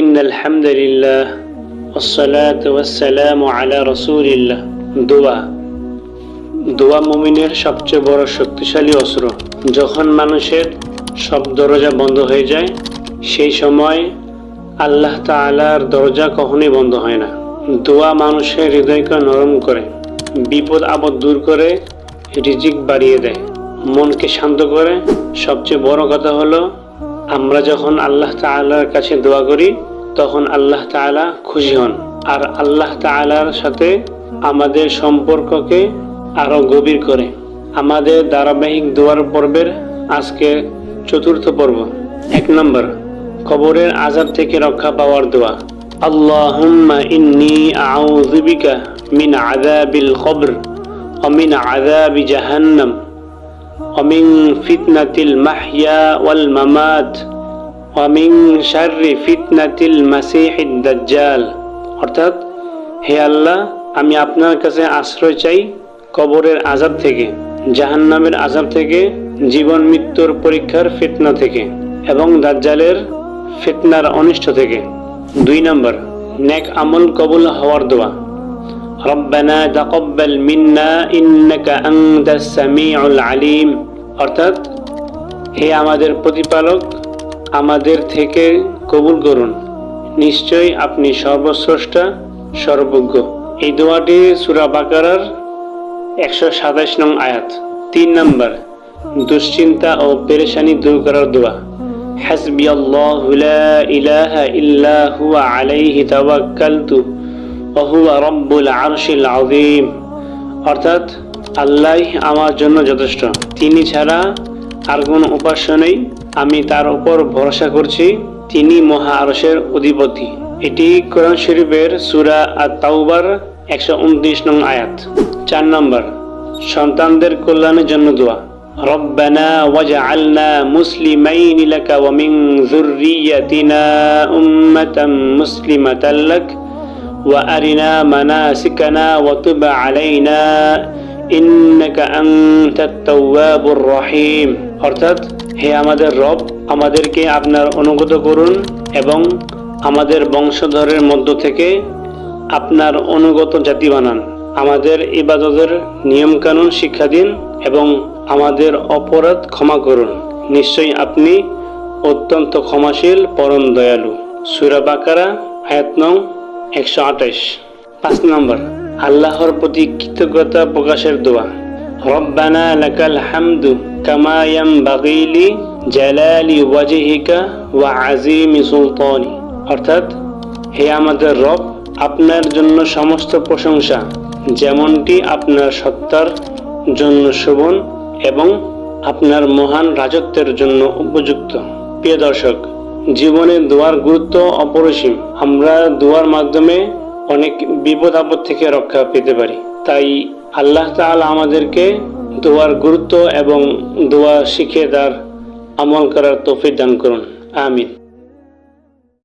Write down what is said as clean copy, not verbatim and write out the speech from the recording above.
ইন্নাল হামদুলিল্লাহ ওয়াসসালাতু ওয়াসসালামু আলা রাসূলিল্লাহ। দোয়া মুমিনের সবচেয়ে বড় শক্তিশালী অস্ত্র। যখন মানুষের সব দরজা বন্ধ হয়ে যায়, সেই সময় আল্লাহ তাআলার দরজা কখনোই বন্ধ হয় না। দোয়া মানুষের হৃদয়কে নরম করে, বিপদ আপদ দূর করে, রিজিক বাড়িয়ে দেয়, মনকে শান্ত করে। সবচেয়ে বড় কথা হলো, আমরা যখন আল্লাহ তাআলার কাছে দোয়া করি, তখন আল্লাহ তাআলা খুশি হন, আর আল্লাহ তাআলার সাথে আমাদের সম্পর্ককে আরো গভীর করে। আমাদের ধারাবাহিক দোয়ার পর্বের আজকে চতুর্থ পর্ব। 1 নম্বর, কবরের আযাব থেকে রক্ষা পাওয়ার দোয়া। আল্লাহুম্মা ইন্নী আউযু বিকা মিন আযাবিল কবর ওয়া মিন আযাবি জাহান্নাম ওয়া মিন ফিতনাতিল মাহইয়া ওয়াল মামাত ওয়া মিন শাররি ফিতনাতিল মাসিহিদ দাজ্জাল। অর্থাৎ, হে আল্লাহ, আমি আপনার কাছে আশ্রয় চাই কবরের আযাব থেকে, জাহান্নামের আযাব থেকে, জীবন মৃত্যুর পরীক্ষার ফিতনা থেকে এবং দাজ্জালের ফিতনার অনিষ্ট থেকে। 2 নম্বর, নেক আমল কবুল হওয়ার দোয়া। রব্বানা তাকাব্বাল মিন্না ইন্নাকা আনতাস সামিউল আলিম। অর্থাৎ, হে আমাদের প্রতিপালক, আমাদের থেকে কবুল করুন, নিশ্চয়ই আপনি সর্বস্রষ্টা, সর্বজ্ঞ। এই দোয়াটি সূরা বাকারার 127 নং আয়াত। 3 নম্বর, দুশ্চিন্তা ও পেরেশানি দূর করার দোয়া। হাসবিয়াল্লাহু লা ইলাহা ইল্লা হুয়া আলাইহি তাওয়াক্কালতু ওয়া হুয়া রাব্বুল আরশিল আযীম। অর্থাৎ, আল্লাহই আমার জন্য যথেষ্ট, তিনি ছাড়া আর কোনো উপাস্য নেই, আমি তার উপর ভরসা করছি, তিনি মহা আরশের অধিপতি। এটি কোরআন শরীফের সূরা আত-তাওবার 129 নং আয়াত। 4 নম্বর, সন্তানদের কল্যাণের জন্য দোয়া। রব্বানা ওয়াজআলনা মুসলিমাইনি লাকা ওয়া মিন যুররিয়্যাতিনা উম্মাতাম মুসলিমাতাল লাক ওয়া আরিনা মানাসিকানা ওয়া তুব আলাইনা ইন্নাকা আনতাত তাওয়াবুর রহিম। অর্থাৎ, হে আমাদের রব, আমাদেরকে আপনার অনুগত করুন এবং আমাদের বংশধরের মধ্য থেকে আপনার অনুগত জাতি বানান। আমাদের ইবাদতের নিয়মকানুন শিক্ষা দিন এবং আমাদের অপরাধ ক্ষমা করুন, নিশ্চয়ই আপনি অত্যন্ত ক্ষমাশীল, পরম দয়ালু। সূরা বাকারা আয়াত নং 128। 5 নম্বর, আল্লাহর প্রতি কৃতজ্ঞতা প্রকাশের দোয়া। রব্বানা লাকাল হামদু কামা ইয়ানবাগি লি জালালি ওয়াজহিকা ওয়া আযীমি সুলতানি। অর্থাৎ, হে আমাদের রব, আপনার জন্য সমস্ত প্রশংসা যেমনটি আপনার সত্তার জন্য শোভন এবং আপনার মহান রাজত্বের জন্য উপযুক্ত। প্রিয় দর্শক, জীবনে দোয়ার গুরুত্ব অপরিসীম। আমরা দোয়ার মাধ্যমে অনেক বিপদ আপদ থেকে রক্ষা পেতে পারি। তাই আল্লাহ তাআলা আমাদেরকে দোয়ার গুরুত্ব এবং দোয়া শিখে তার আমল করার তৌফিক দান করুন। আমিন।